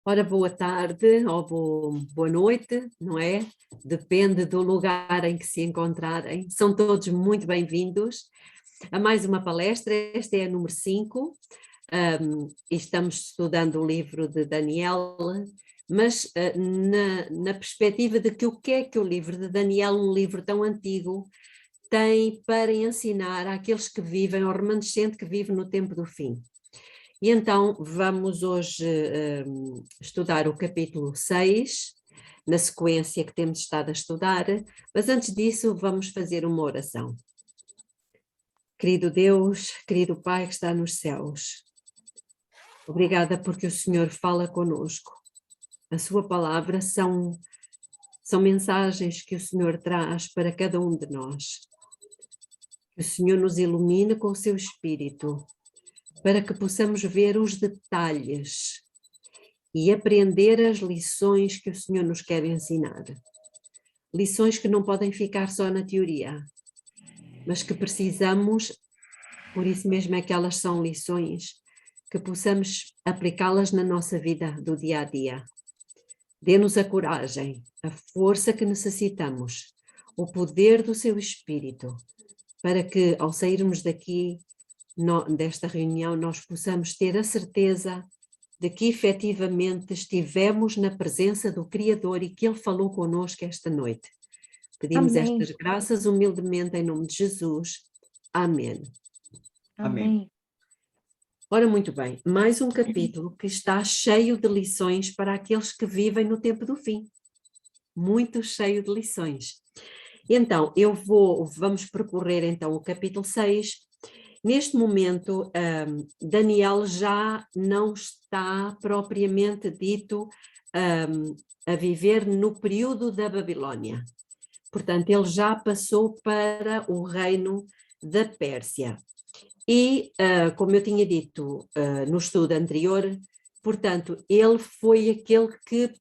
Ora, boa tarde ou boa noite, não é? Depende do lugar em que se encontrarem. São todos muito bem-vindos a mais uma palestra. Esta é a número 5 e estamos estudando o livro de Daniel, mas na perspectiva de que o que é que o livro de Daniel, um livro tão antigo, tem para ensinar àqueles que vivem, ao remanescente que vive no tempo do fim. E então vamos hoje estudar o capítulo 6, na sequência que temos estado a estudar, mas antes disso vamos fazer uma oração. Querido Deus, querido Pai que está nos céus, obrigada porque o Senhor fala conosco. A sua palavra são mensagens que o Senhor traz para cada um de nós. Que o Senhor nos ilumine com o seu Espírito, para que possamos ver os detalhes e aprender as lições que o Senhor nos quer ensinar. Lições que não podem ficar só na teoria, mas que precisamos, por isso mesmo é que elas são lições, que possamos aplicá-las na nossa vida do dia a dia. Dê-nos a coragem, a força que necessitamos, o poder do seu Espírito, para que ao sairmos daqui, desta reunião, nós possamos ter a certeza de que efetivamente estivemos na presença do Criador e que Ele falou connosco esta noite. Pedimos Amém. estas graças humildemente em nome de Jesus. Amém. Amém. Ora, muito bem, mais um capítulo que está cheio de lições para aqueles que vivem no tempo do fim. Muito cheio de lições. Então, vamos percorrer então o capítulo 6. Neste momento, Daniel já não está propriamente dito a viver no período da Babilónia. Portanto, ele já passou para o reino da Pérsia. E, como eu tinha dito no estudo anterior, portanto, ele foi aquele que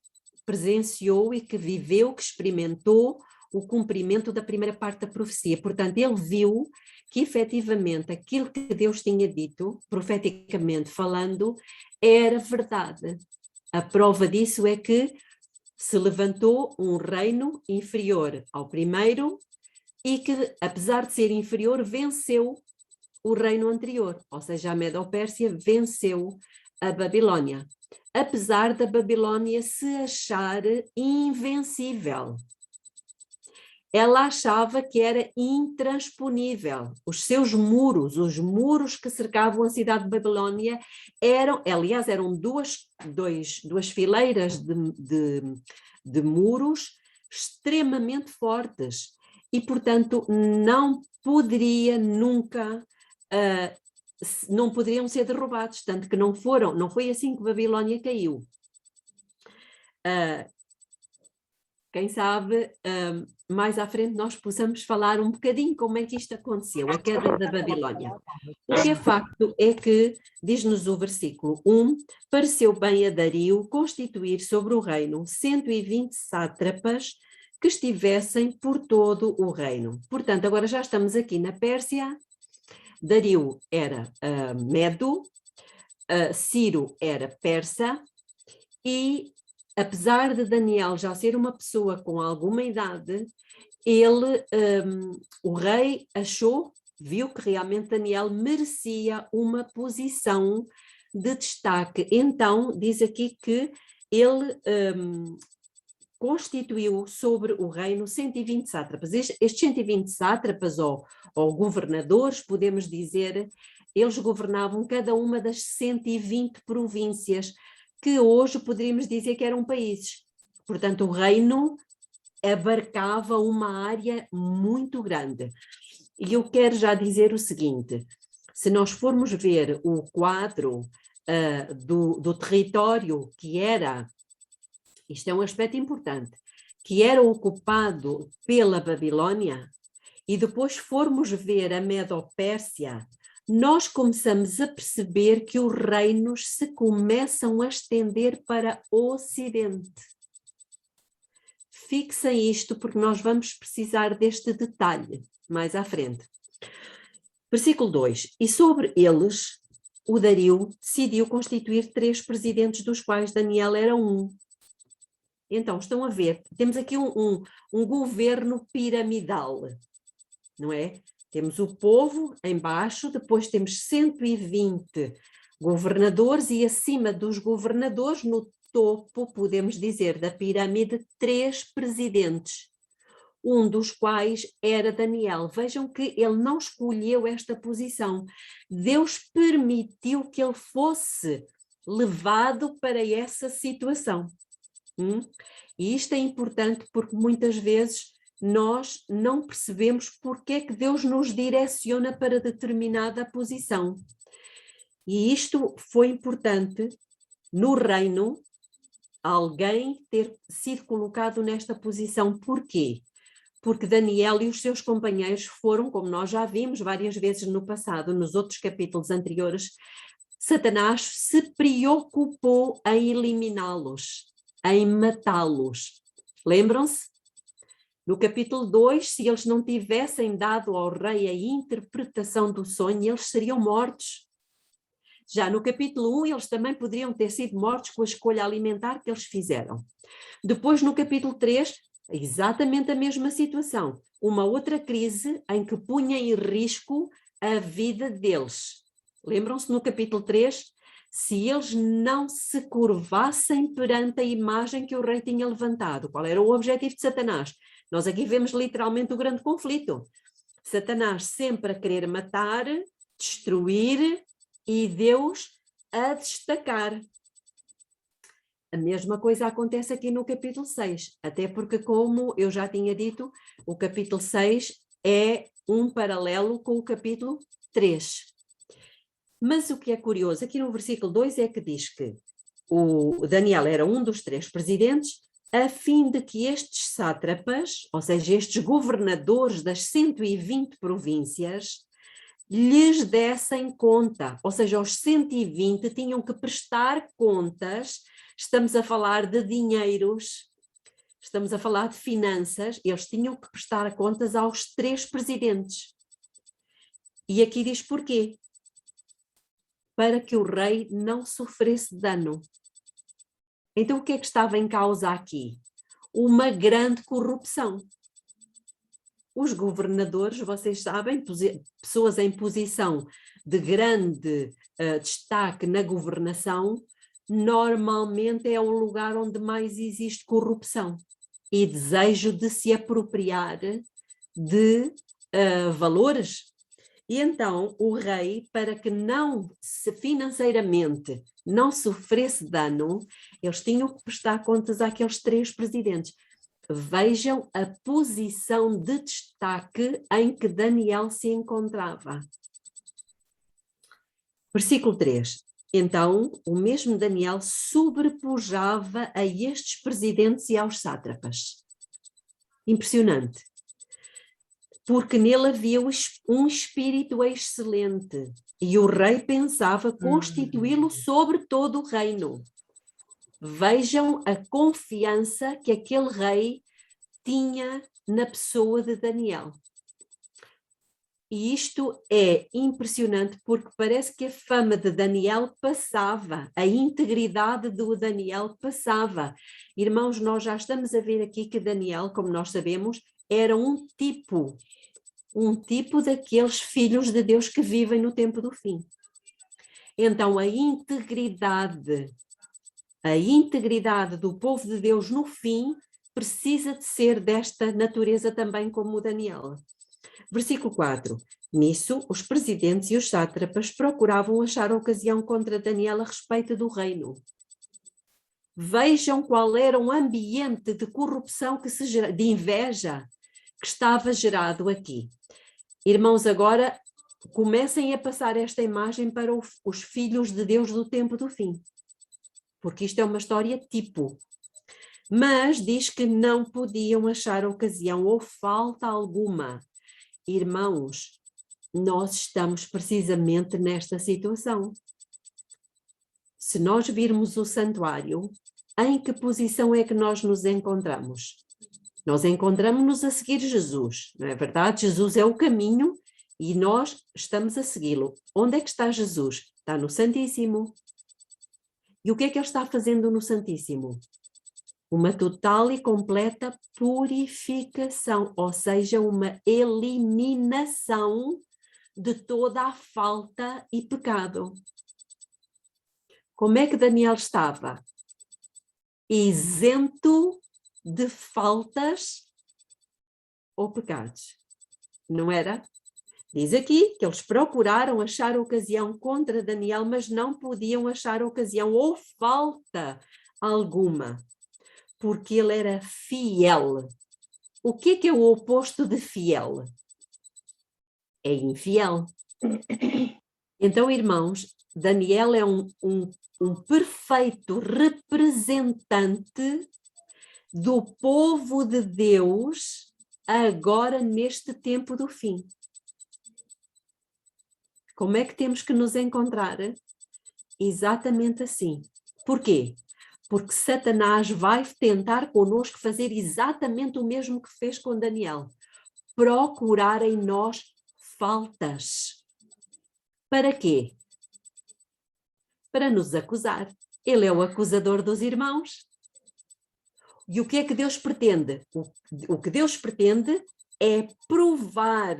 presenciou e que viveu, que experimentou o cumprimento da primeira parte da profecia. Portanto, ele viu que efetivamente aquilo que Deus tinha dito, profeticamente falando, era verdade. A prova disso é que se levantou um reino inferior ao primeiro e que, apesar de ser inferior, venceu o reino anterior, ou seja, a Medo-Pérsia venceu a Babilónia, apesar da Babilónia se achar invencível. Ela achava que era intransponível. Os seus muros, os muros que cercavam a cidade de Babilónia, eram duas fileiras de muros extremamente fortes e, portanto, não poderiam ser derrubados, tanto que não foi assim que Babilónia caiu. Quem sabe, mais à frente nós possamos falar um bocadinho como é que isto aconteceu, a queda da Babilónia. O que é facto é que, diz-nos o versículo 1, pareceu bem a Dario constituir sobre o reino 120 sátrapas que estivessem por todo o reino. Portanto, agora já estamos aqui na Pérsia. Dario era Medo, Ciro era persa e, apesar de Daniel já ser uma pessoa com alguma idade, o rei viu que realmente Daniel merecia uma posição de destaque. Então, diz aqui que ele constituiu sobre o reino 120 sátrapas. Estes 120 sátrapas, ou governadores, podemos dizer, eles governavam cada uma das 120 províncias, que hoje poderíamos dizer que eram países. Portanto, o reino abarcava uma área muito grande. E eu quero já dizer o seguinte: se nós formos ver o quadro do território que era, isto é um aspecto importante, que era ocupado pela Babilónia, e depois formos ver a Medo-Pérsia, nós começamos a perceber que os reinos se começam a estender para o Ocidente. Fixem isto porque nós vamos precisar deste detalhe mais à frente. Versículo 2. E sobre eles o Dario decidiu constituir 3 presidentes, dos quais Daniel era um. Então, estão a ver, temos aqui um governo piramidal, não é? Temos o povo em baixo, depois temos 120 governadores e acima dos governadores, no topo, podemos dizer, da pirâmide, 3 presidentes, um dos quais era Daniel. Vejam que ele não escolheu esta posição. Deus permitiu que ele fosse levado para essa situação. E isto é importante porque muitas vezes nós não percebemos porque é que Deus nos direciona para determinada posição. E isto foi importante no reino, alguém ter sido colocado nesta posição. Porquê? Porque Daniel e os seus companheiros foram, como nós já vimos várias vezes no passado, nos outros capítulos anteriores, Satanás se preocupou em eliminá-los, em matá-los. Lembram-se? No capítulo 2, se eles não tivessem dado ao rei a interpretação do sonho, eles seriam mortos. Já no capítulo 1, eles também poderiam ter sido mortos com a escolha alimentar que eles fizeram. Depois, no capítulo 3, exatamente a mesma situação. Uma outra crise em que punha em risco a vida deles. Lembram-se no capítulo 3? Se eles não se curvassem perante a imagem que o rei tinha levantado. Qual era o objetivo de Satanás? Nós aqui vemos literalmente o grande conflito. Satanás sempre a querer matar, destruir e Deus a destacar. A mesma coisa acontece aqui no capítulo 6, até porque, como eu já tinha dito, o capítulo 6 é um paralelo com o capítulo 3. Mas o que é curioso, aqui no versículo 2 é que diz que o Daniel era um dos 3 presidentes, a fim de que estes sátrapas, ou seja, estes governadores das 120 províncias, lhes dessem conta, ou seja, os 120 tinham que prestar contas. Estamos a falar de dinheiros, estamos a falar de finanças, eles tinham que prestar contas aos 3 presidentes. E aqui diz porquê? Para que o rei não sofresse dano. Então o que é que estava em causa aqui? Uma grande corrupção. Os governadores, vocês sabem, pessoas em posição de grande destaque na governação, normalmente é o lugar onde mais existe corrupção e desejo de se apropriar de valores. E então o rei, para que não financeiramente não sofresse dano, eles tinham que prestar contas àqueles 3 presidentes. Vejam a posição de destaque em que Daniel se encontrava. Versículo 3. Então, o mesmo Daniel sobrepujava a estes presidentes e aos sátrapas. Impressionante. Porque nele havia um espírito excelente e o rei pensava constituí-lo sobre todo o reino. Vejam a confiança que aquele rei tinha na pessoa de Daniel. E isto é impressionante porque parece que a fama de Daniel passava, a integridade do Daniel passava. Irmãos, nós já estamos a ver aqui que Daniel, como nós sabemos, era um tipo daqueles filhos de Deus que vivem no tempo do fim. Então a integridade do povo de Deus no fim precisa de ser desta natureza também como o Daniel. Versículo 4. Nisso, os presidentes e os sátrapas procuravam achar ocasião contra Daniel a respeito do reino. Vejam qual era o ambiente de corrupção, de inveja que estava gerado aqui. Irmãos, agora comecem a passar esta imagem para os filhos de Deus do tempo do fim. Porque isto é uma história tipo. Mas diz que não podiam achar ocasião ou falta alguma. Irmãos, nós estamos precisamente nesta situação. Se nós virmos o santuário, em que posição é que nós nos encontramos? Nós encontramos-nos a seguir Jesus, não é verdade? Jesus é o caminho e nós estamos a segui-lo. Onde é que está Jesus? Está no Santíssimo. E o que é que ele está fazendo no Santíssimo? Uma total e completa purificação, ou seja, uma eliminação de toda a falta e pecado. Como é que Daniel estava? Isento de faltas ou pecados. Não era? Diz aqui que eles procuraram achar ocasião contra Daniel, mas não podiam achar ocasião ou falta alguma, porque ele era fiel. O que é o oposto de fiel? É infiel. Então, irmãos, Daniel é um perfeito representante do povo de Deus agora neste tempo do fim. Como é que temos que nos encontrar? Exatamente assim. Porquê? Porque Satanás vai tentar connosco fazer exatamente o mesmo que fez com Daniel. Procurar em nós faltas. Para quê? Para nos acusar. Ele é o acusador dos irmãos. E o que é que Deus pretende? O que Deus pretende é provar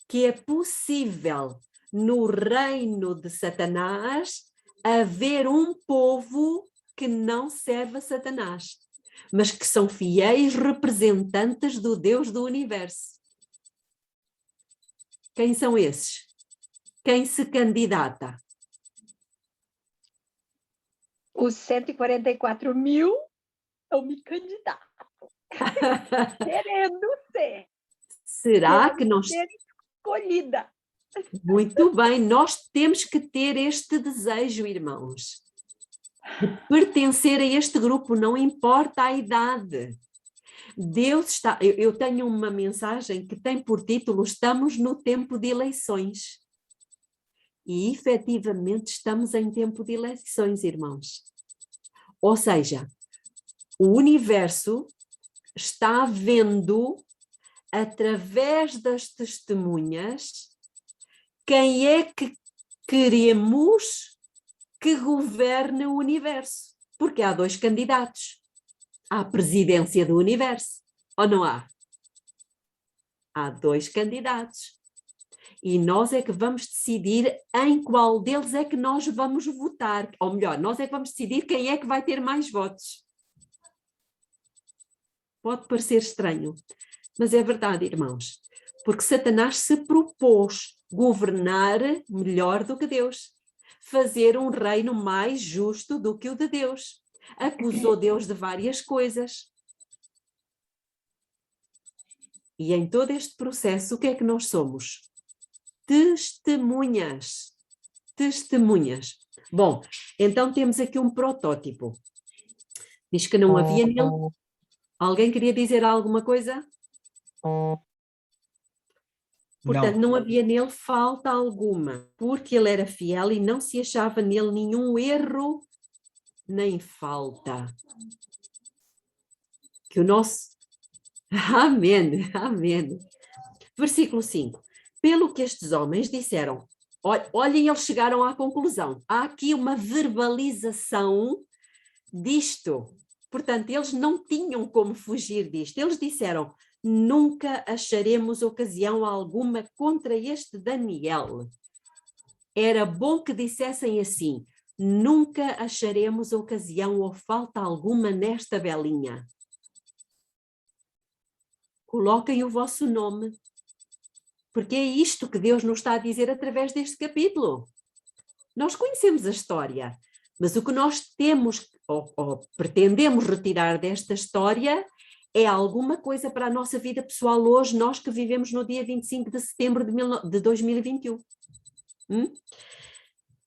que é possível no reino de Satanás haver um povo que não serve a Satanás, mas que são fiéis representantes do Deus do universo. Quem são esses? Quem se candidata? Os 144 mil, eu me candidato. Querendo ser. Será que Quero nós... ser escolhida. Muito bem, nós temos que ter este desejo, irmãos, de pertencer a este grupo, não importa a idade. Deus está... Eu tenho uma mensagem que tem por título Estamos no tempo de eleições. E efetivamente estamos em tempo de eleições, irmãos. Ou seja, o universo está vendo, através das testemunhas, quem é que queremos que governe o universo. Porque há 2 candidatos à presidência do universo, ou não há? Há 2 candidatos. E nós é que vamos decidir em qual deles é que nós vamos votar. Ou melhor, nós é que vamos decidir quem é que vai ter mais votos. Pode parecer estranho, mas é verdade, irmãos. Porque Satanás se propôs governar melhor do que Deus. Fazer um reino mais justo do que o de Deus. Acusou Deus de várias coisas. E em todo este processo, o que é que nós somos? Testemunhas. Testemunhas. Bom, então temos aqui um protótipo. Diz que não havia nele. Alguém queria dizer alguma coisa? Portanto, não havia nele falta alguma, porque ele era fiel e não se achava nele nenhum erro nem falta. Que o nosso... Amém, amém. Versículo 5. Pelo que estes homens disseram, olhem, eles chegaram à conclusão. Há aqui uma verbalização disto. Portanto, eles não tinham como fugir disto. Eles disseram, nunca acharemos ocasião alguma contra este Daniel. Era bom que dissessem assim, nunca acharemos ocasião ou falta alguma nesta belinha. Coloquem o vosso nome, porque é isto que Deus nos está a dizer através deste capítulo. Nós conhecemos a história, mas o que nós temos ou pretendemos retirar desta história é alguma coisa para a nossa vida pessoal hoje, nós que vivemos no dia 25 de setembro de 2021.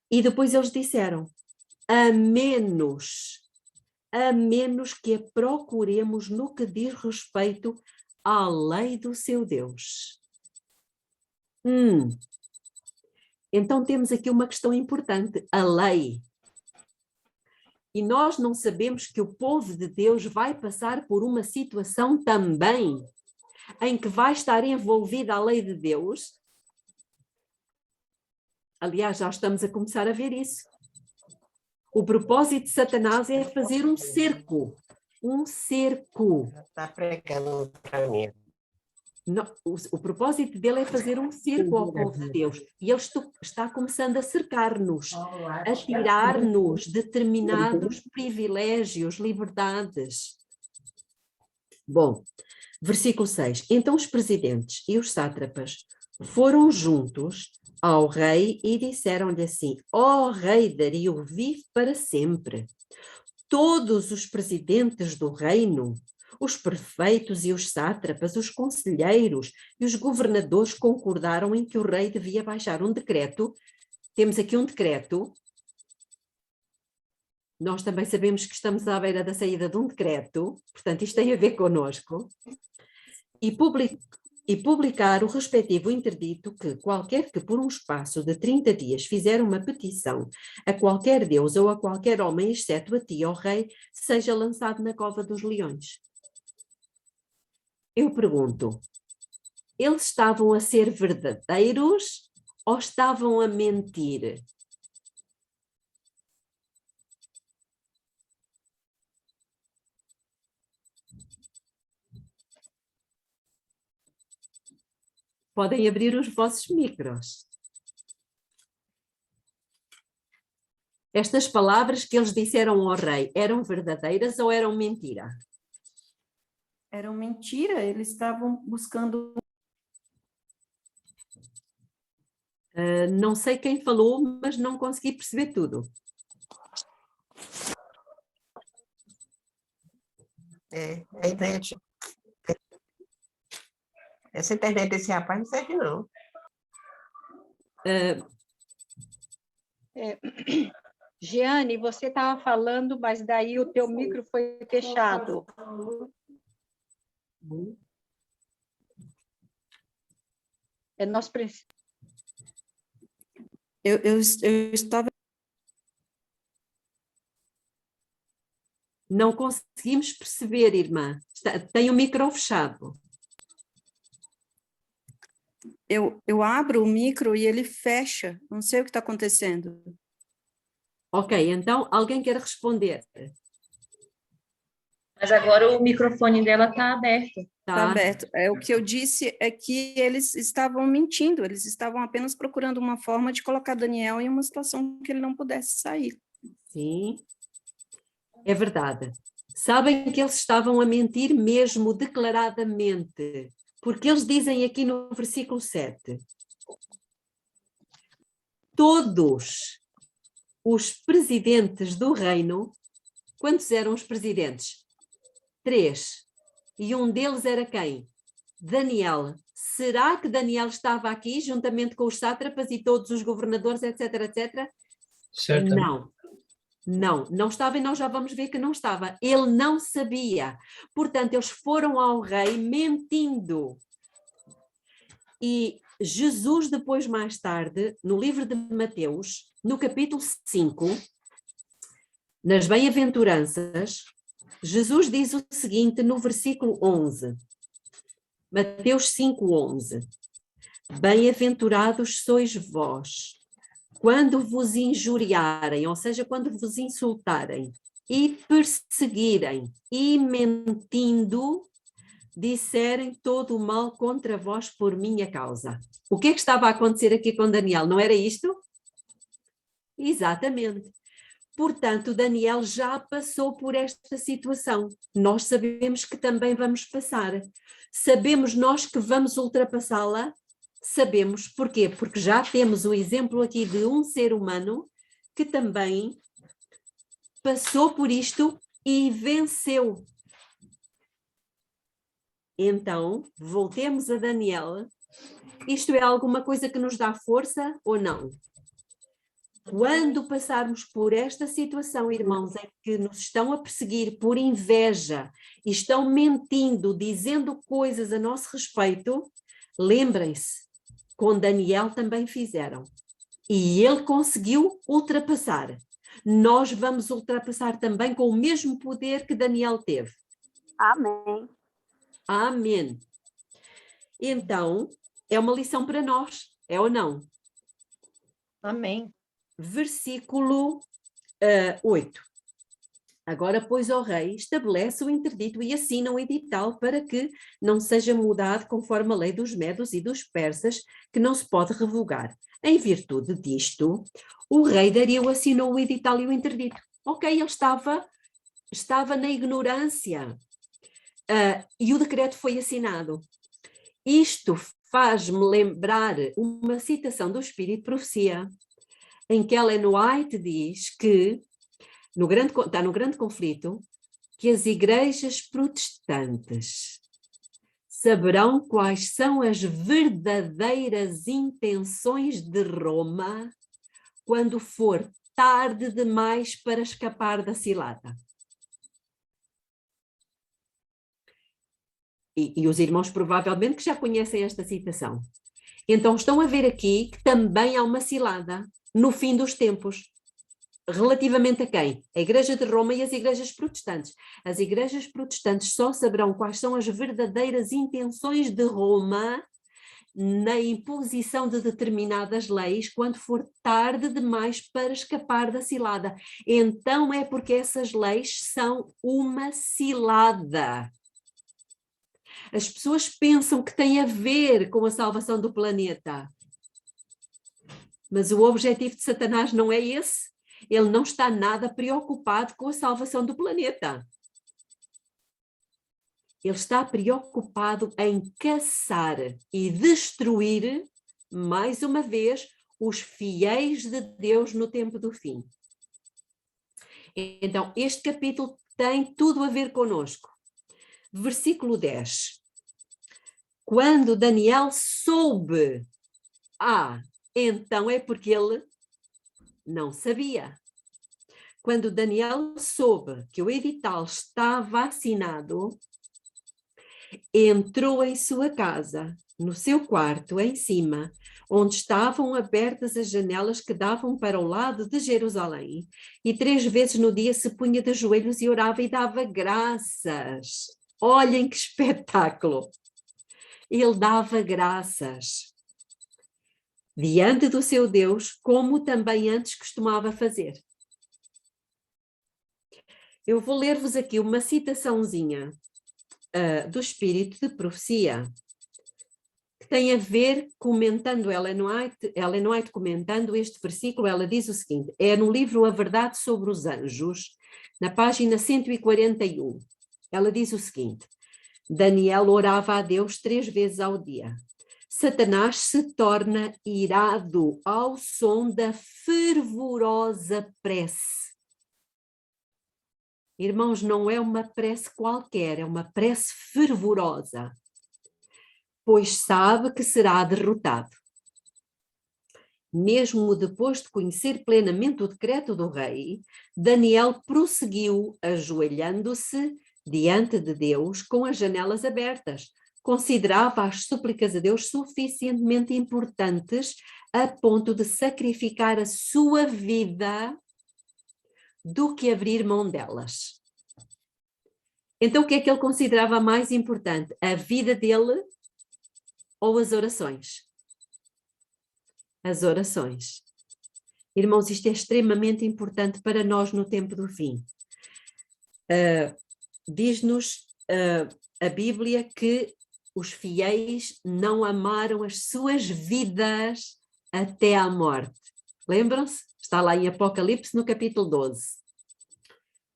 E depois eles disseram, a menos que a procuremos no que diz respeito à lei do seu Deus. Então temos aqui uma questão importante, a lei. E nós não sabemos que o povo de Deus vai passar por uma situação também em que vai estar envolvida a lei de Deus. Aliás, já estamos a começar a ver isso. O propósito de Satanás é fazer um cerco. Um cerco. Está pregando para mim. Não, o propósito dele é fazer um cerco ao povo de Deus. E ele está começando a cercar-nos, a tirar-nos determinados privilégios, liberdades. Bom, versículo 6. Então os presidentes e os sátrapas foram juntos ao rei e disseram-lhe assim: ó rei Dario, vive para sempre. Todos os presidentes do reino, os prefeitos e os sátrapas, os conselheiros e os governadores concordaram em que o rei devia baixar um decreto. Temos aqui um decreto. Nós também sabemos que estamos à beira da saída de um decreto, portanto isto tem a ver connosco. E publicar o respectivo interdito que qualquer que por um espaço de 30 dias fizer uma petição a qualquer deus ou a qualquer homem, exceto a ti, ó rei, seja lançado na cova dos leões. Eu pergunto, eles estavam a ser verdadeiros ou estavam a mentir? Podem abrir os vossos micros. Estas palavras que eles disseram ao rei eram verdadeiras ou eram mentira? Eram mentira, eles estavam buscando. Não sei quem falou, mas não consegui perceber tudo. A internet. Essa internet desse rapaz não serve, não. Jeane, você estava falando, mas daí o teu micro foi fechado. Nós precisamos. Eu estava. Não conseguimos perceber, irmã. Tem o micro fechado. Eu abro o micro e ele fecha. Não sei o que está acontecendo. Ok, então alguém quer responder? Mas agora o microfone dela está aberto. Está aberto. O que eu disse é que eles estavam mentindo, eles estavam apenas procurando uma forma de colocar Daniel em uma situação que ele não pudesse sair. Sim, é verdade. Sabem que eles estavam a mentir mesmo declaradamente, porque eles dizem aqui no versículo 7: todos os presidentes do reino, quantos eram os presidentes? 3. E um deles era quem? Daniel. Será que Daniel estava aqui juntamente com os sátrapas e todos os governadores, etc, etc? Certo. Não estava e nós já vamos ver que não estava. Ele não sabia. Portanto, eles foram ao rei mentindo. E Jesus, depois, mais tarde, no livro de Mateus, no capítulo 5, nas bem-aventuranças, Jesus diz o seguinte no versículo 11. Mateus 5:11. Bem-aventurados sois vós, quando vos injuriarem, ou seja, quando vos insultarem e perseguirem e mentindo, disserem todo o mal contra vós por minha causa. O que é que estava a acontecer aqui com Daniel? Não era isto? Exatamente. Portanto, Daniel já passou por esta situação. Nós sabemos que também vamos passar. Sabemos nós que vamos ultrapassá-la? Sabemos. Porquê? Porque já temos o exemplo aqui de um ser humano que também passou por isto e venceu. Então, voltemos a Daniel. Isto é alguma coisa que nos dá força ou não? Quando passarmos por esta situação, irmãos, é que nos estão a perseguir por inveja e estão mentindo, dizendo coisas a nosso respeito, lembrem-se, com Daniel também fizeram. E ele conseguiu ultrapassar. Nós vamos ultrapassar também com o mesmo poder que Daniel teve. Amém. Amém. Então, é uma lição para nós, é ou não? Amém. Versículo 8. Agora, pois, ó rei, estabelece o interdito e assina um edital para que não seja mudado conforme a lei dos medos e dos persas, que não se pode revogar. Em virtude disto, o rei Dario assinou o edital e o interdito. Ok, ele estava na ignorância e o decreto foi assinado. Isto faz-me lembrar uma citação do Espírito de Profecia, em que Ellen White diz que está no grande conflito, que as igrejas protestantes saberão quais são as verdadeiras intenções de Roma quando for tarde demais para escapar da cilada. E os irmãos provavelmente que já conhecem esta citação. Então estão a ver aqui que também há uma cilada no fim dos tempos. Relativamente a quem? A Igreja de Roma e as igrejas protestantes. As igrejas protestantes só saberão quais são as verdadeiras intenções de Roma na imposição de determinadas leis quando for tarde demais para escapar da cilada. Então é porque essas leis são uma cilada. As pessoas pensam que tem a ver com a salvação do planeta. Mas o objetivo de Satanás não é esse. Ele não está nada preocupado com a salvação do planeta. Ele está preocupado em caçar e destruir, mais uma vez, os fiéis de Deus no tempo do fim. Então, este capítulo tem tudo a ver conosco. Versículo 10. Quando Daniel soube, então é porque ele não sabia. Quando Daniel soube que o edital estava assinado, entrou em sua casa, no seu quarto, em cima, onde estavam abertas as janelas que davam para o lado de Jerusalém, e 3 vezes no dia se punha de joelhos e orava e dava graças. Olhem que espetáculo! Ele dava graças diante do seu Deus, como também antes costumava fazer. Eu vou ler-vos aqui uma citaçãozinha do Espírito de Profecia, que tem a ver, comentando Ellen White comentando este versículo, ela diz o seguinte, é no livro A Verdade sobre os Anjos, na página 141. Ela diz o seguinte, Daniel orava a Deus 3 vezes ao dia. Satanás se torna irado ao som da fervorosa prece. Irmãos, não é uma prece qualquer, é uma prece fervorosa, pois sabe que será derrotado. Mesmo depois de conhecer plenamente o decreto do rei, Daniel prosseguiu ajoelhando-se diante de Deus com as janelas abertas. Considerava as súplicas a Deus suficientemente importantes a ponto de sacrificar a sua vida do que abrir mão delas. Então, o que é que ele considerava mais importante? A vida dele ou as orações? As orações. Irmãos, isto é extremamente importante para nós no tempo do fim. Diz-nos a Bíblia que os fiéis não amaram as suas vidas até à morte. Lembram-se? Está lá em Apocalipse, no capítulo 12.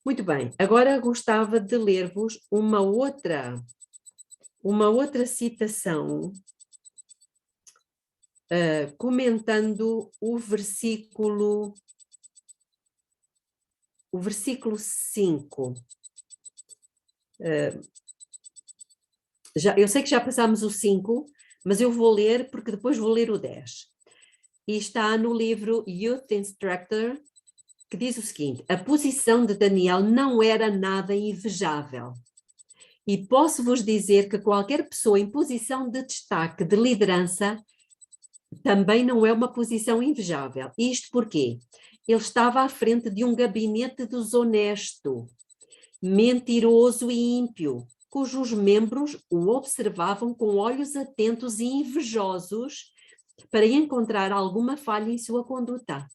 Muito bem, agora gostava de ler-vos uma outra citação, comentando o versículo 5. Eu sei que já passámos o 5, mas eu vou ler porque depois vou ler o 10. E está no livro Youth Instructor, que diz o seguinte, a posição de Daniel não era nada invejável. E posso-vos dizer que qualquer pessoa em posição de destaque, de liderança, também não é uma posição invejável. Isto porquê? Ele estava à frente de um gabinete desonesto, mentiroso e ímpio, cujos membros o observavam com olhos atentos e invejosos para encontrar alguma falha em sua conduta.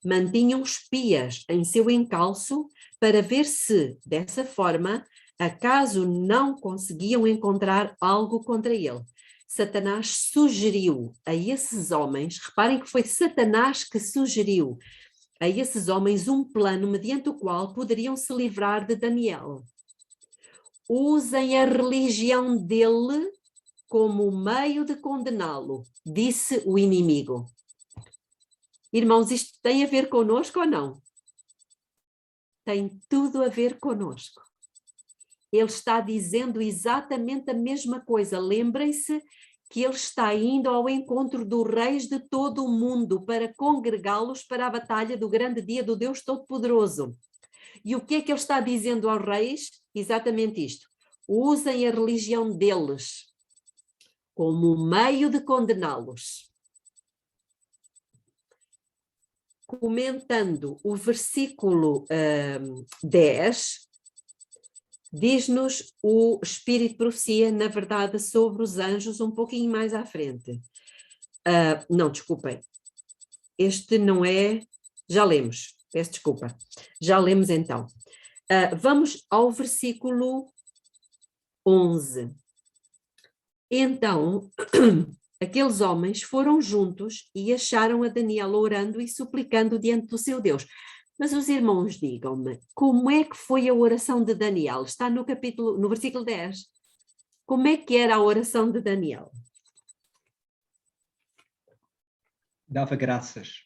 Mantinham espias em seu encalço para ver se, dessa forma, acaso não conseguiam encontrar algo contra ele. Satanás sugeriu a esses homens, reparem que foi Satanás que sugeriu a esses homens um plano mediante o qual poderiam se livrar de Daniel. Usem a religião dele como meio de condená-lo, disse o inimigo. Irmãos, isto tem a ver connosco ou não? Tem tudo a ver connosco. Ele está dizendo exatamente a mesma coisa. Lembrem-se que ele está indo ao encontro dos reis de todo o mundo para congregá-los para a batalha do grande dia do Deus Todo-Poderoso. E o que é que ele está dizendo aos reis? Exatamente isto. Usem a religião deles como meio de condená-los. Comentando o versículo 10, diz-nos o Espírito de Profecia, na verdade, sobre os anjos, um pouquinho mais à frente. Não, desculpem. Este não é... Já lemos, peço desculpa. Já lemos então. Vamos ao versículo 11. Então, aqueles homens foram juntos e acharam a Daniel orando e suplicando diante do seu Deus. Mas os irmãos, digam-me, como é que foi a oração de Daniel? Está no versículo 10. Como é que era a oração de Daniel? Dava graças.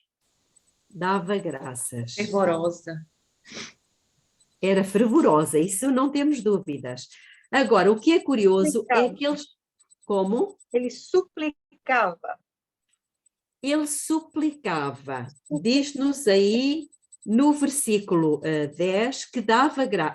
Dava graças. Fervorosa. Era fervorosa, isso não temos dúvidas. Agora, o que é curioso é que eles... Como? Ele suplicava. Ele suplicava. Diz-nos aí no versículo 10 que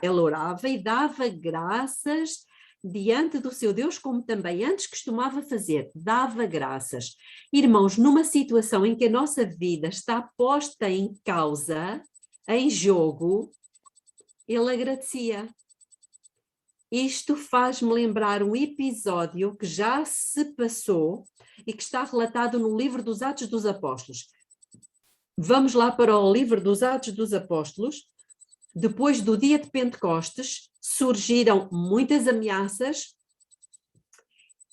ele orava e dava graças diante do seu Deus, como também antes costumava fazer, dava graças. Irmãos, numa situação em que a nossa vida está posta em causa, em jogo, ele agradecia. Isto faz-me lembrar um episódio que já se passou e que está relatado no livro dos Atos dos Apóstolos. Vamos lá para o livro dos Atos dos Apóstolos. Depois do dia de Pentecostes, surgiram muitas ameaças,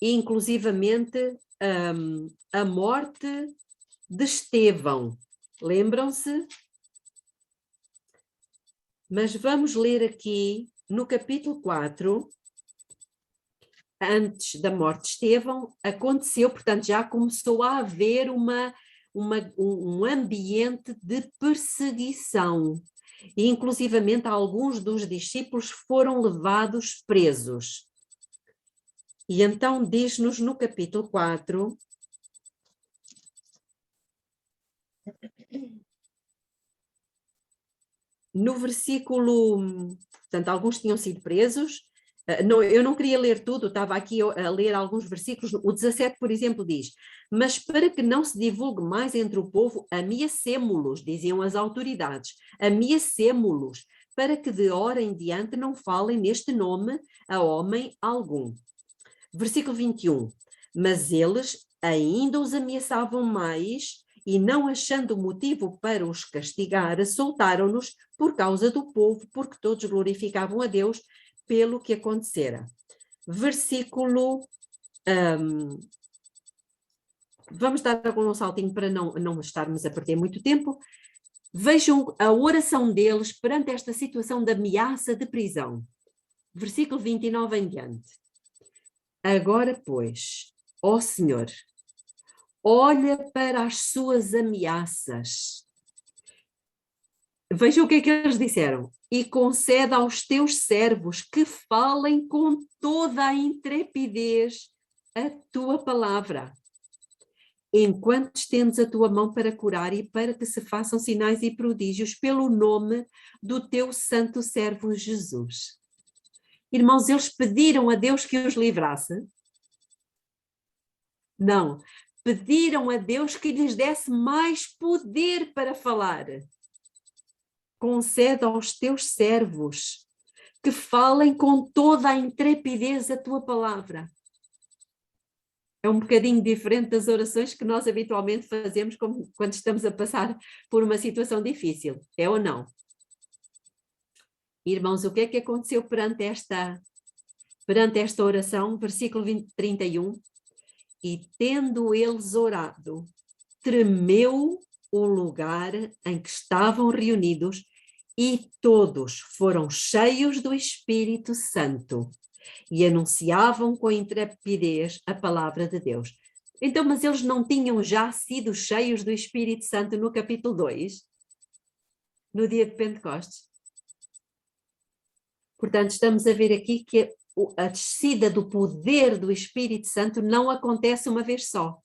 inclusivamente a morte de Estevão. Lembram-se? Mas vamos ler aqui no capítulo 4, antes da morte de Estevão, aconteceu, portanto, já começou a haver um ambiente de perseguição. E, inclusivamente, alguns dos discípulos foram levados presos. E então diz-nos no capítulo 4... No versículo, portanto, alguns tinham sido presos, eu não queria ler tudo, estava aqui a ler alguns versículos. O 17, por exemplo, diz: mas para que não se divulgue mais entre o povo, ameacemo-los, diziam as autoridades, ameacemo-los, para que de hora em diante não falem neste nome a homem algum. Versículo 21, mas eles ainda os ameaçavam mais, e não achando motivo para os castigar, soltaram-nos por causa do povo, porque todos glorificavam a Deus pelo que acontecera. Versículo... vamos dar algum saltinho para não estarmos a perder muito tempo. Vejam a oração deles perante esta situação de ameaça de prisão. Versículo 29 em diante. Agora, pois, ó Senhor, olha para as suas ameaças. Vejam o que é que eles disseram. E concede aos teus servos que falem com toda a intrepidez a tua palavra, enquanto estendes a tua mão para curar e para que se façam sinais e prodígios pelo nome do teu santo servo Jesus. Irmãos, eles pediram a Deus que os livrasse? Não. Pediram a Deus que lhes desse mais poder para falar. Concede aos teus servos que falem com toda a intrepidez a tua palavra. É um bocadinho diferente das orações que nós habitualmente fazemos quando estamos a passar por uma situação difícil. É ou não? Irmãos, o que é que aconteceu perante esta oração? Versículo 31. E tendo eles orado, tremeu o lugar em que estavam reunidos e todos foram cheios do Espírito Santo e anunciavam com intrepidez a palavra de Deus. Então, mas eles não tinham já sido cheios do Espírito Santo no capítulo 2? No dia de Pentecostes? Portanto, estamos a ver aqui que a descida do poder do Espírito Santo não acontece uma vez só.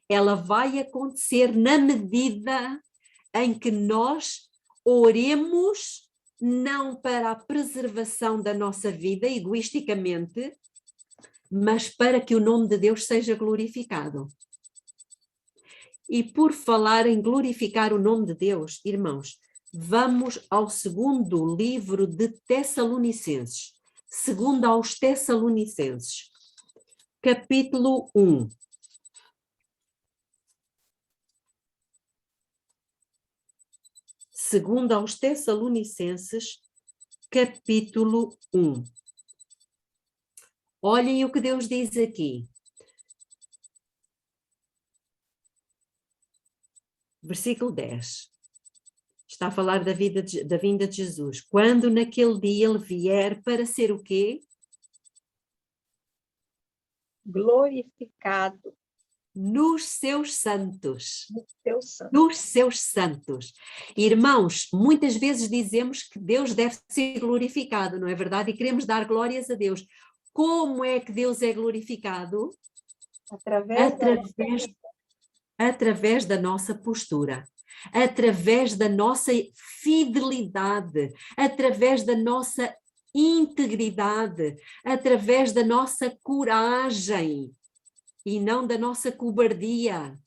Ela vai acontecer na medida em que nós oremos não para a preservação da nossa vida egoisticamente, mas para que o nome de Deus seja glorificado. E por falar em glorificar o nome de Deus, irmãos, vamos ao segundo livro de Tessalonicenses. Segundo aos Tessalonicenses, capítulo 1. Segundo aos Tessalonicenses, capítulo 1. Olhem o que Deus diz aqui. Versículo 10. Está a falar da vinda de Jesus. Quando naquele dia ele vier para ser o quê? Glorificado. Nos seus santos. Deus Nos seus santos. Irmãos, muitas vezes dizemos que Deus deve ser glorificado, não é verdade? E queremos dar glórias a Deus. Como é que Deus é glorificado? Através da nossa postura, através da nossa fidelidade, através da nossa integridade, através da nossa coragem e não da nossa cobardia.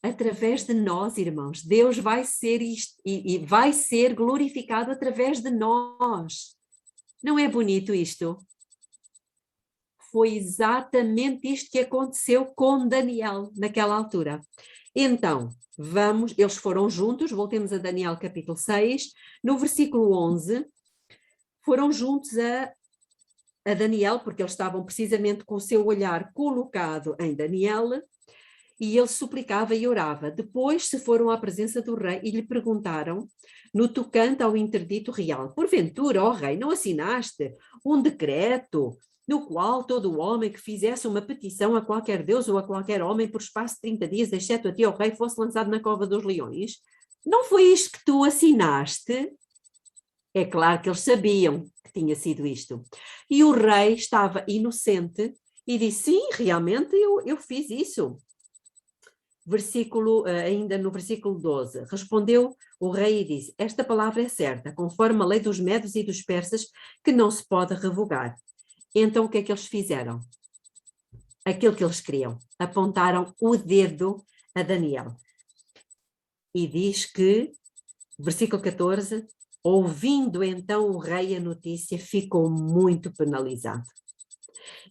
Através de nós, irmãos, Deus vai ser e vai ser glorificado através de nós. Não é bonito isto? Foi exatamente isto que aconteceu com Daniel naquela altura. Então, eles foram juntos, voltemos a Daniel capítulo 6, no versículo 11, foram juntos a Daniel, porque eles estavam precisamente com o seu olhar colocado em Daniel, e ele suplicava e orava. Depois se foram à presença do rei e lhe perguntaram, no tocante ao interdito real, porventura, ó rei, não assinaste um decreto no qual todo homem que fizesse uma petição a qualquer Deus ou a qualquer homem por espaço de 30 dias, exceto a ti, ó rei, fosse lançado na cova dos leões? Não foi isto que tu assinaste? É claro que eles sabiam que tinha sido isto. E o rei estava inocente e disse, sim, realmente eu fiz isso. Ainda no versículo 12, respondeu o rei e disse, esta palavra é certa, conforme a lei dos medos e dos persas, que não se pode revogar. Então o que é que eles fizeram? Aquilo que eles queriam. Apontaram o dedo a Daniel. E diz que, versículo 14, ouvindo então o rei a notícia, ficou muito penalizado.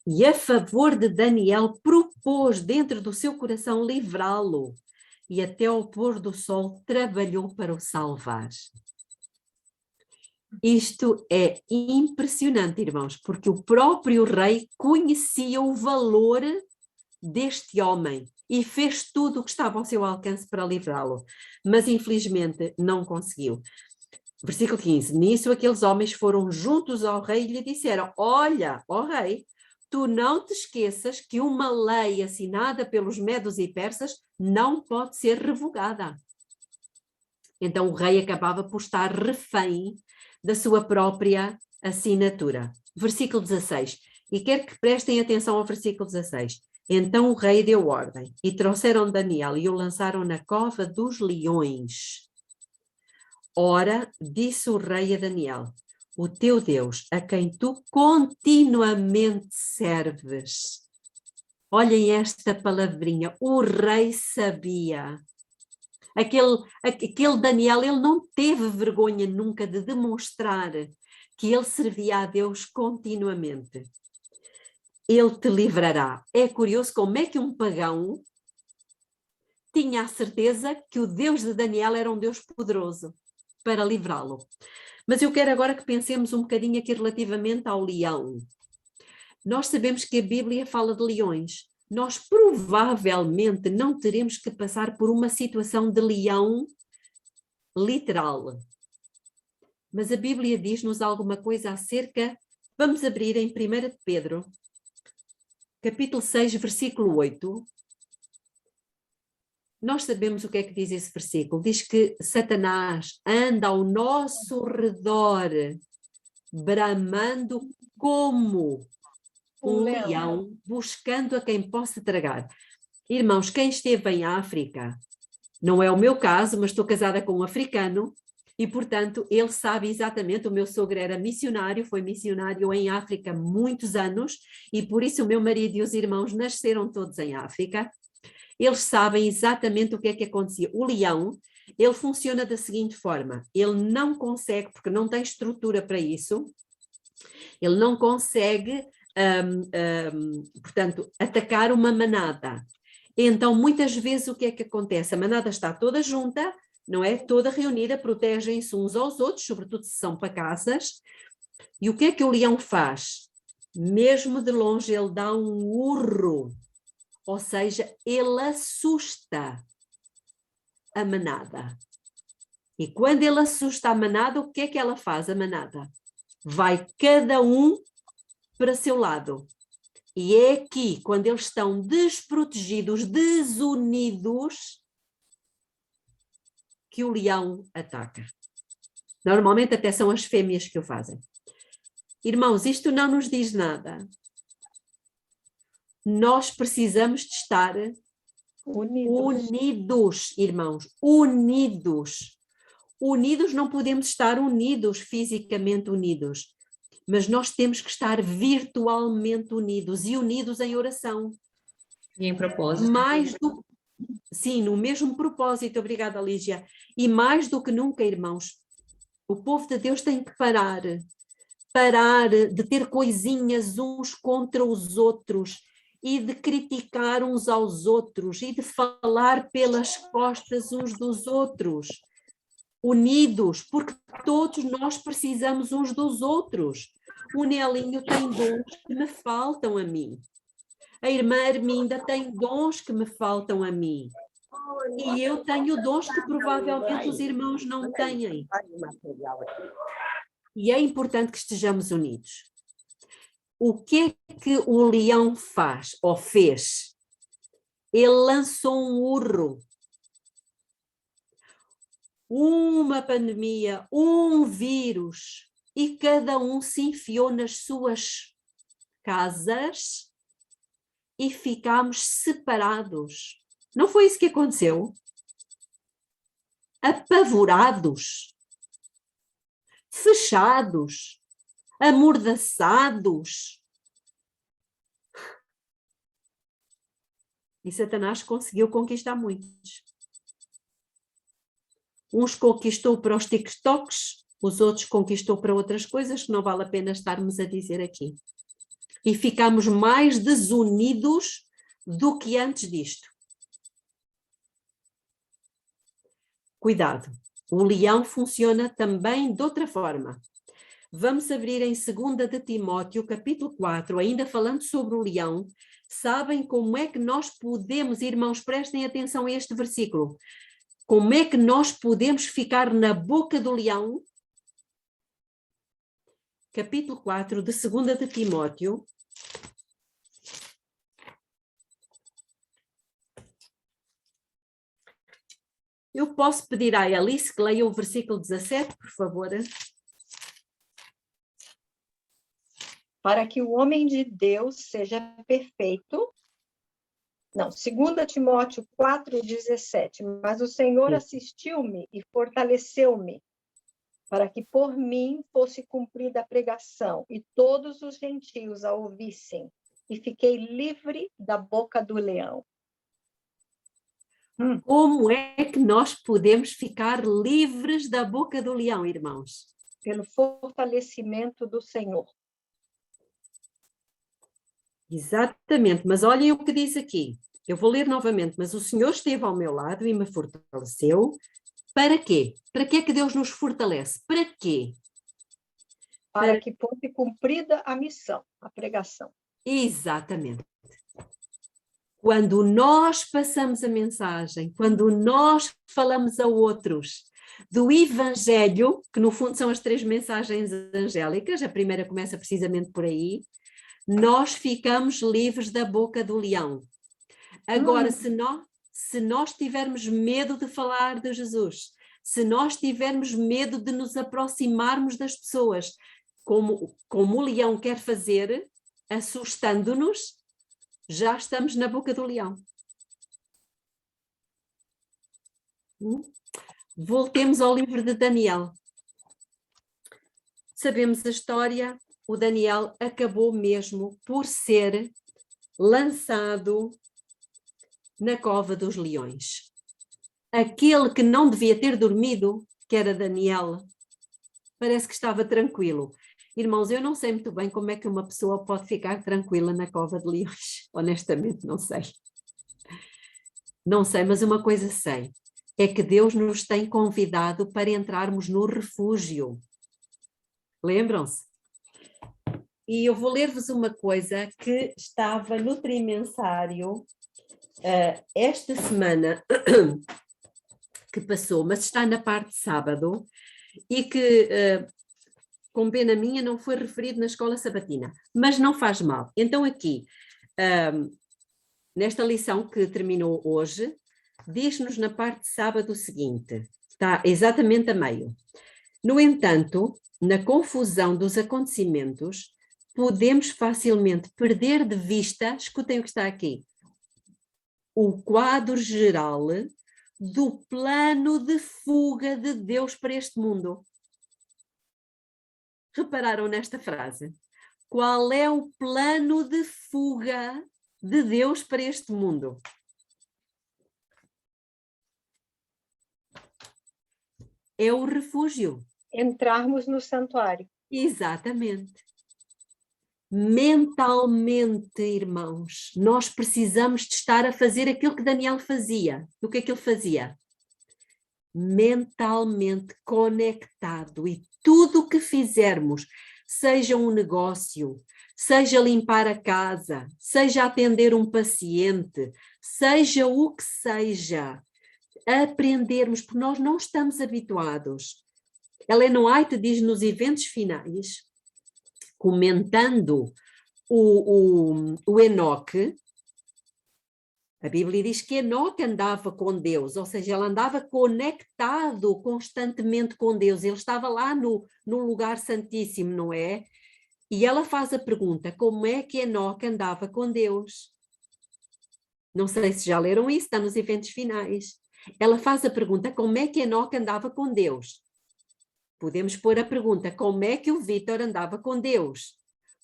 E a favor de Daniel propôs dentro do seu coração livrá-lo. E até ao pôr do sol trabalhou para o salvar. Isto é impressionante, irmãos, porque o próprio rei conhecia o valor deste homem e fez tudo o que estava ao seu alcance para livrá-lo, mas infelizmente não conseguiu. Versículo 15, nisso aqueles homens foram juntos ao rei e lhe disseram, olha, ó rei, tu não te esqueças que uma lei assinada pelos medos e persas não pode ser revogada. Então o rei acabava por estar refém da sua própria assinatura. Versículo 16. E quero que prestem atenção ao versículo 16. Então o rei deu ordem e trouxeram Daniel e o lançaram na cova dos leões. Ora, disse o rei a Daniel, o teu Deus, a quem tu continuamente serves. Olhem esta palavrinha, o rei sabia. Aquele Daniel, ele não teve vergonha nunca de demonstrar que ele servia a Deus continuamente. ele te livrará. É curioso como é que um pagão tinha a certeza que o Deus de Daniel era um Deus poderoso para livrá-lo. Mas eu quero agora que pensemos um bocadinho aqui relativamente ao leão. Nós sabemos que a Bíblia fala de leões. Nós provavelmente não teremos que passar por uma situação de leão literal. Mas a Bíblia diz-nos alguma coisa acerca... Vamos abrir em 1 Pedro, capítulo 6, versículo 8. Nós sabemos o que é que diz esse versículo. Diz que Satanás anda ao nosso redor, bramando como um leão, buscando a quem possa tragar. Irmãos, quem esteve em África, não é o meu caso, mas estou casada com um africano, e, portanto, ele sabe exatamente, o meu sogro era missionário, foi missionário em África muitos anos, e por isso o meu marido e os irmãos nasceram todos em África. Eles sabem exatamente o que é que acontecia. O leão, ele funciona da seguinte forma, ele não consegue, porque não tem estrutura para isso, ele não consegue, portanto, atacar uma manada. Então, muitas vezes o que é que acontece? A manada está toda junta, não é? Toda reunida, protegem-se uns aos outros, sobretudo se são pacaças. E o que é que o leão faz? Mesmo de longe ele dá um urro, ou seja, ele assusta a manada. E quando ele assusta a manada, o que é que ela faz, a manada? Vai cada um para seu lado. E é aqui, quando eles estão desprotegidos, desunidos, que o leão ataca. Normalmente até são as fêmeas que o fazem. Irmãos, isto não nos diz nada. Nós precisamos de estar unidos, irmãos, unidos. Unidos, não podemos estar unidos, fisicamente unidos, mas nós temos que estar virtualmente unidos e unidos em oração. E em propósito. Sim, no mesmo propósito, obrigada, Lígia. E mais do que nunca, irmãos, o povo de Deus tem que parar de ter coisinhas uns contra os outros e de criticar uns aos outros e de falar pelas costas uns dos outros. Unidos, porque todos nós precisamos uns dos outros. O Nelinho tem dons que me faltam a mim. A irmã Arminda tem dons que me faltam a mim. E eu tenho dons que provavelmente os irmãos não têm. E é importante que estejamos unidos. O que é que o leão faz, ou fez? Ele lançou um urro. Uma pandemia, um vírus, e cada um se enfiou nas suas casas e ficámos separados. Não foi isso que aconteceu? Apavorados, fechados, amordaçados. E Satanás conseguiu conquistar muitos. Uns conquistou para os TikToks, os outros conquistou para outras coisas que não vale a pena estarmos a dizer aqui. E ficamos mais desunidos do que antes disto. Cuidado, o leão funciona também de outra forma. Vamos abrir em 2 de Timóteo, capítulo 4, ainda falando sobre o leão. Sabem como é que nós podemos, irmãos, prestem atenção a este versículo. Como é que nós podemos ficar na boca do leão? Capítulo 4 de 2 de Timóteo. Eu posso pedir à Alice que leia o versículo 17, por favor? Para que o homem de Deus seja perfeito. Não, 2 Timóteo 4,17. Mas o Senhor assistiu-me e fortaleceu-me, para que por mim fosse cumprida a pregação, e todos os gentios a ouvissem, e fiquei livre da boca do leão. Como é que nós podemos ficar livres da boca do leão, irmãos? Pelo fortalecimento do Senhor. Exatamente, mas olhem o que diz aqui. Eu vou ler novamente, mas o Senhor esteve ao meu lado e me fortaleceu. Para quê? Para que é que Deus nos fortalece? Para quê? Para que fosse cumprida a missão, a pregação. Exatamente. Quando nós passamos a mensagem, quando nós falamos a outros do Evangelho, que no fundo são as 3 mensagens angélicas, a primeira começa precisamente por aí, nós ficamos livres da boca do leão. Agora, se nós tivermos medo de falar de Jesus, se nós tivermos medo de nos aproximarmos das pessoas, como o leão quer fazer, assustando-nos, já estamos na boca do leão. Voltemos ao livro de Daniel. Sabemos a história, o Daniel acabou mesmo por ser lançado na cova dos leões. Aquele que não devia ter dormido, que era Daniel, parece que estava tranquilo. Irmãos, eu não sei muito bem como é que uma pessoa pode ficar tranquila na cova de leões. Honestamente, não sei. Não sei, mas uma coisa sei. É que Deus nos tem convidado para entrarmos no refúgio. Lembram-se? E eu vou ler-vos uma coisa que estava no trimensário esta semana que passou, mas está na parte de sábado e que, com pena minha, não foi referido na escola sabatina, mas não faz mal. Então aqui, nesta lição que terminou hoje, diz-nos na parte de sábado o seguinte, está exatamente a meio. No entanto, na confusão dos acontecimentos, podemos facilmente perder de vista, escutem o que está aqui, o quadro geral do plano de fuga de Deus para este mundo. Repararam nesta frase? Qual é o plano de fuga de Deus para este mundo? É o refúgio. Entrarmos no santuário. Exatamente. Mentalmente, irmãos, nós precisamos de estar a fazer aquilo que Daniel fazia. O que é que ele fazia? Mentalmente conectado, e tudo o que fizermos, seja um negócio, seja limpar a casa, seja atender um paciente, seja o que seja, aprendermos, porque nós não estamos habituados. Ellen White diz nos eventos finais, comentando o Enoque, a Bíblia diz que Enoque andava com Deus, ou seja, ele andava conectado constantemente com Deus, ele estava lá no lugar santíssimo, não é? E ela faz a pergunta, como é que Enoque andava com Deus? Não sei se já leram isso, está nos eventos finais. Ela faz a pergunta, como é que Enoque andava com Deus? Podemos pôr a pergunta, como é que o Vítor andava com Deus?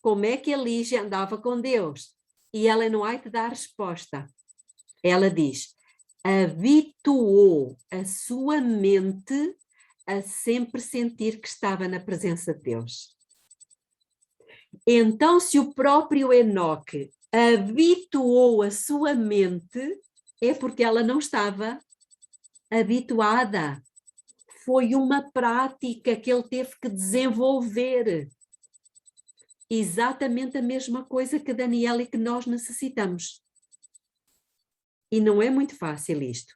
Como é que a Lígia andava com Deus? E Ellen White dá a resposta. Ela diz, habituou a sua mente a sempre sentir que estava na presença de Deus. Então, se o próprio Enoque habituou a sua mente, é porque ela não estava habituada. Foi uma prática que ele teve que desenvolver. Exatamente a mesma coisa que Daniel e que nós necessitamos. E não é muito fácil isto,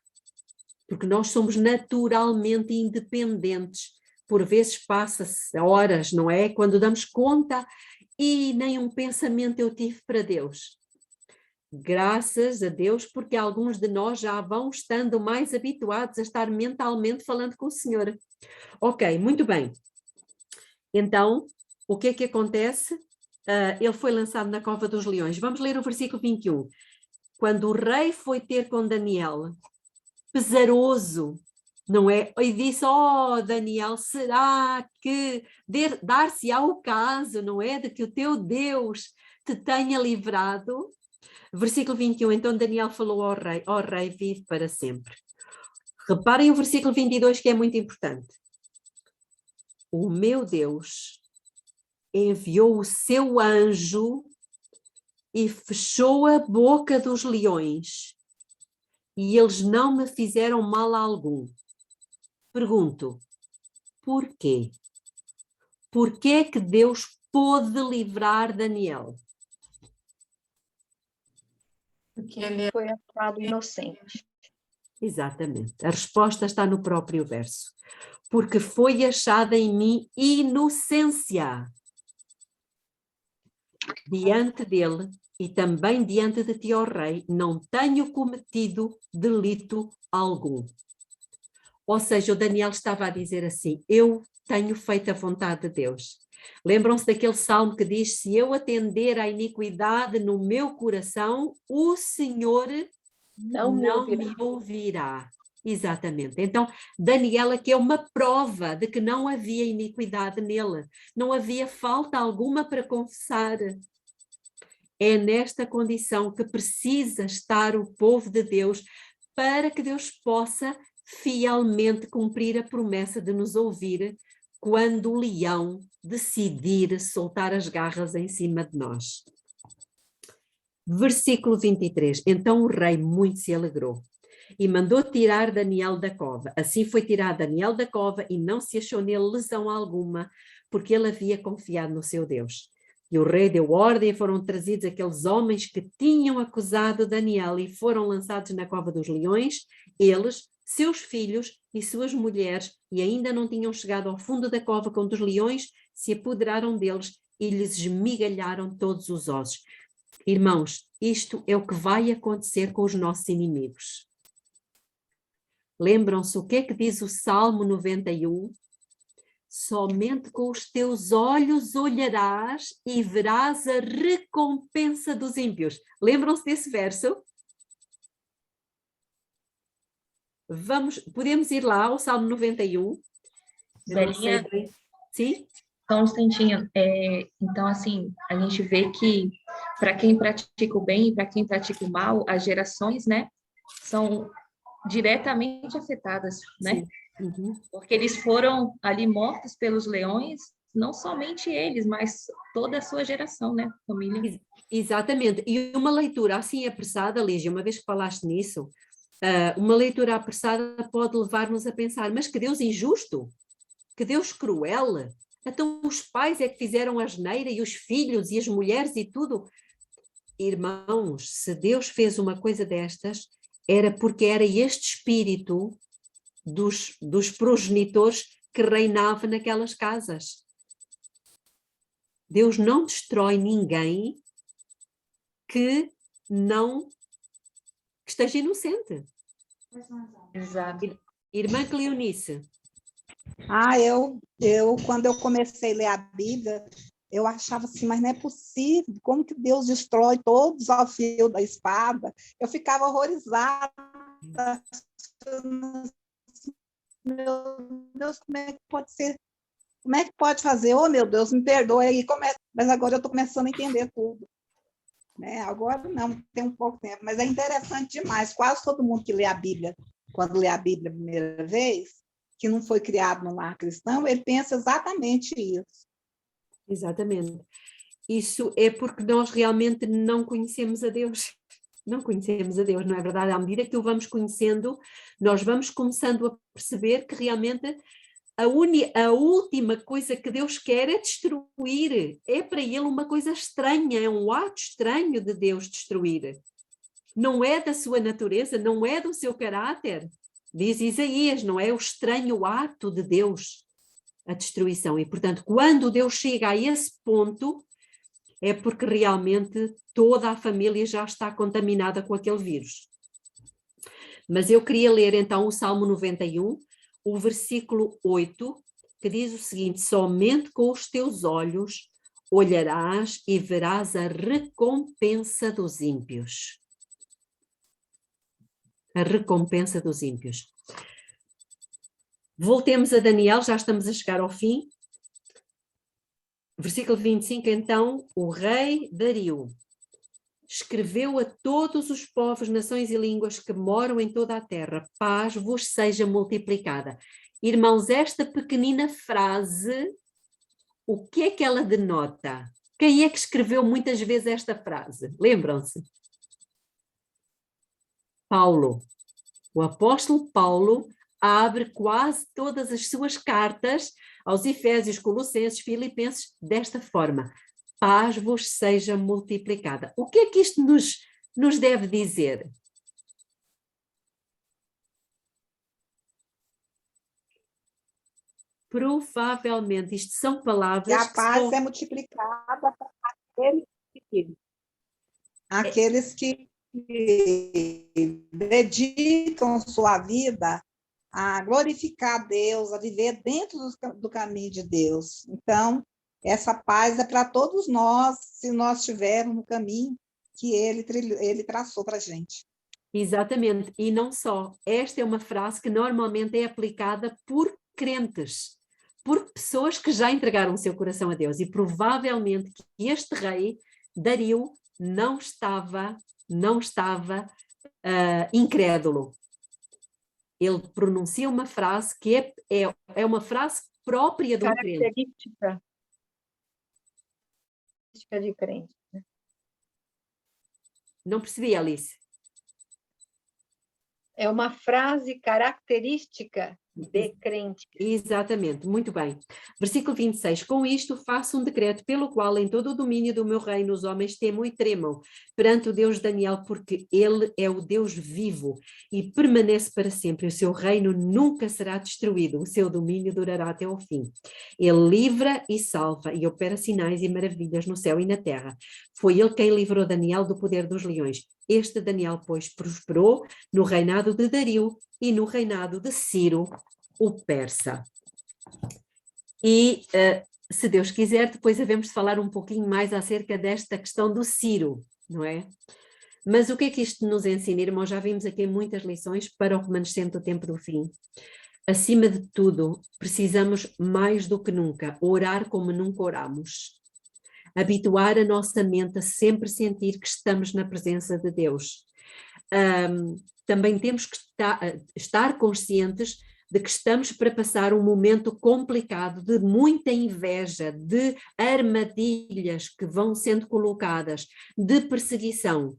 porque nós somos naturalmente independentes. Por vezes passa-se horas, não é? Quando damos conta e nem um pensamento eu tive para Deus. Graças a Deus, porque alguns de nós já vão estando mais habituados a estar mentalmente falando com o Senhor. Ok, muito bem. Então, o que é que acontece? Ele foi lançado na cova dos leões. Vamos ler o versículo 21. Quando o rei foi ter com Daniel, pesaroso, não é? E disse, Daniel, será que dar-se-á o caso, não é? De que o teu Deus te tenha livrado? Versículo 21, então Daniel falou ao rei, ó rei, vive para sempre. Reparem o versículo 22 que é muito importante. O meu Deus enviou o seu anjo e fechou a boca dos leões, e eles não me fizeram mal algum. Pergunto, porquê? Porquê é que Deus pôde livrar Daniel? Porque ele Foi achado inocente. Exatamente. A resposta está no próprio verso. Porque foi achada em mim inocência diante dele e também diante de ti, ó rei, não tenho cometido delito algum. Ou seja, o Daniel estava a dizer assim, eu tenho feito a vontade de Deus. Lembram-se daquele salmo que diz, se eu atender à iniquidade no meu coração, o Senhor Não me me ouvirá. Exatamente. Então, Daniel aqui é uma prova de que não havia iniquidade nele, não havia falta alguma para confessar. É nesta condição que precisa estar o povo de Deus para que Deus possa fielmente cumprir a promessa de nos ouvir quando o leão decidir soltar as garras em cima de nós. Versículo 23. Então o rei muito se alegrou e mandou tirar Daniel da cova. Assim foi tirado Daniel da cova e não se achou nele lesão alguma, porque ele havia confiado no seu Deus. E o rei deu ordem e foram trazidos aqueles homens que tinham acusado Daniel e foram lançados na cova dos leões, eles, seus filhos e suas mulheres, e ainda não tinham chegado ao fundo da cova quando os leões se apoderaram deles e lhes esmigalharam todos os ossos. Irmãos, isto é o que vai acontecer com os nossos inimigos. Lembram-se o que é que diz o Salmo 91? Somente com os teus olhos olharás e verás a recompensa dos ímpios. Lembram-se desse verso? Podemos ir lá ao Salmo 91? Belinha, Sim? só um instantinho. Então, assim, a gente vê que para quem pratica o bem e para quem pratica o mal, as gerações, né, são diretamente afetadas, né? Uhum. Porque eles foram ali mortos pelos leões, não somente eles, mas toda a sua geração, né, família. Exatamente. E uma leitura assim apressada, Lígia, uma vez que falaste nisso, uma leitura apressada pode levar-nos a pensar, mas que Deus injusto? Que Deus cruel? Então os pais é que fizeram a asneira e os filhos e as mulheres e tudo? Irmãos, se Deus fez uma coisa destas, era porque era este espírito dos progenitores que reinava naquelas casas. Deus não destrói ninguém que esteja inocente. Exato. Irmã Cleonice. Eu quando eu comecei a ler a Bíblia, eu achava assim, mas não é possível, como que Deus destrói todos ao fio da espada? Eu ficava horrorizada. Meu Deus, como é que pode ser? Como é que pode fazer? Oh, meu Deus, me perdoe aí. Mas agora eu estou começando a entender tudo. Né? Agora não, tem um pouco tempo, mas é interessante demais. Quase todo mundo que lê a Bíblia, quando lê a Bíblia a primeira vez, que não foi criado num lar cristão, ele pensa exatamente isso. Exatamente. Isso é porque nós realmente não conhecemos a Deus. Não conhecemos a Deus, não é verdade? À medida que o vamos conhecendo, nós vamos começando a perceber que realmente a última coisa que Deus quer é destruir. É para ele uma coisa estranha, é um ato estranho de Deus destruir. Não é da sua natureza, não é do seu caráter. Diz Isaías, não é o estranho ato de Deus, a destruição. E, portanto, quando Deus chega a esse ponto, é porque realmente toda a família já está contaminada com aquele vírus. Mas eu queria ler então o Salmo 91, o versículo 8, que diz o seguinte: somente com os teus olhos olharás e verás a recompensa dos ímpios. A recompensa dos ímpios. Voltemos a Daniel, já estamos a chegar ao fim. Versículo 25, então, o rei Dario escreveu a todos os povos, nações e línguas que moram em toda a terra, paz vos seja multiplicada. Irmãos, esta pequenina frase, o que é que ela denota? Quem é que escreveu muitas vezes esta frase? Lembram-se? Paulo. O apóstolo Paulo abre quase todas as suas cartas aos Efésios, Colossenses, Filipenses desta forma: paz vos seja multiplicada. O que é que isto nos deve dizer? Provavelmente isto são palavras E a que paz são... é multiplicada para aqueles que dedicam sua vida a glorificar Deus, a viver dentro do caminho de Deus. Então, essa paz é para todos nós, se nós estivermos no caminho que ele traçou para a gente. Exatamente, e não só. Esta é uma frase que normalmente é aplicada por crentes, por pessoas que já entregaram o seu coração a Deus, e provavelmente que este rei, Dario, não estava incrédulo. Ele pronuncia uma frase que é uma frase própria de um crente. Característica de crente. Não percebi, Alice. É uma frase característica de crente. Exatamente, muito bem. Versículo 26. Com isto faço um decreto pelo qual em todo o domínio do meu reino os homens temam e tremam perante o Deus de Daniel, porque ele é o Deus vivo e permanece para sempre. O seu reino nunca será destruído, o seu domínio durará até ao fim. Ele livra e salva e opera sinais e maravilhas no céu e na terra. Foi ele quem livrou Daniel do poder dos leões. Este Daniel, pois, prosperou no reinado de Dario e no reinado de Ciro, o persa. E, se Deus quiser, depois havemos de falar um pouquinho mais acerca desta questão do Ciro, não é? Mas o que é que isto nos ensina, irmãos? Já vimos aqui muitas lições para o remanescente do tempo do fim. Acima de tudo, precisamos mais do que nunca orar como nunca oramos. Habituar a nossa mente a sempre sentir que estamos na presença de Deus. Também temos que estar conscientes de que estamos para passar um momento complicado, de muita inveja, de armadilhas que vão sendo colocadas, de perseguição.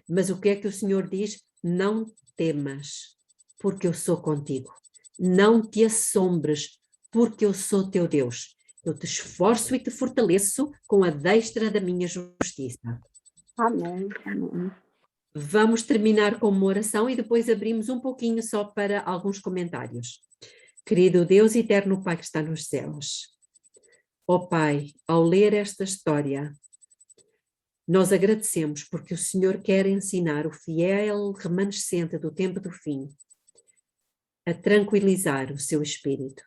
Mas o que é que o Senhor diz? Não temas, porque eu sou contigo. Não te assombres, porque eu sou teu Deus. Eu te esforço e te fortaleço com a destra da minha justiça. Amém. Amém. Vamos terminar com uma oração e depois abrimos um pouquinho só para alguns comentários. Querido Deus e eterno Pai que está nos céus, ó Pai, ao ler esta história, nós agradecemos porque o Senhor quer ensinar o fiel remanescente do tempo do fim a tranquilizar o seu espírito.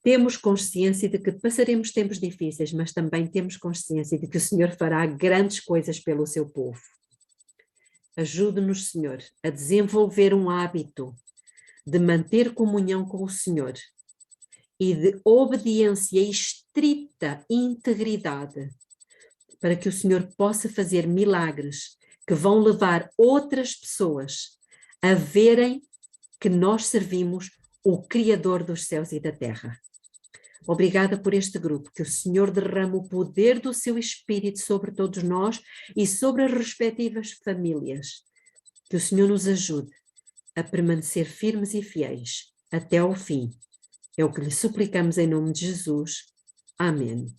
Temos consciência de que passaremos tempos difíceis, mas também temos consciência de que o Senhor fará grandes coisas pelo seu povo. Ajude-nos, Senhor, a desenvolver um hábito de manter comunhão com o Senhor e de obediência e estrita integridade, para que o Senhor possa fazer milagres que vão levar outras pessoas a verem que nós servimos o Criador dos céus e da terra. Obrigada por este grupo, que o Senhor derrama o poder do seu Espírito sobre todos nós e sobre as respectivas famílias. Que o Senhor nos ajude a permanecer firmes e fiéis até ao fim. É o que lhe suplicamos em nome de Jesus. Amém.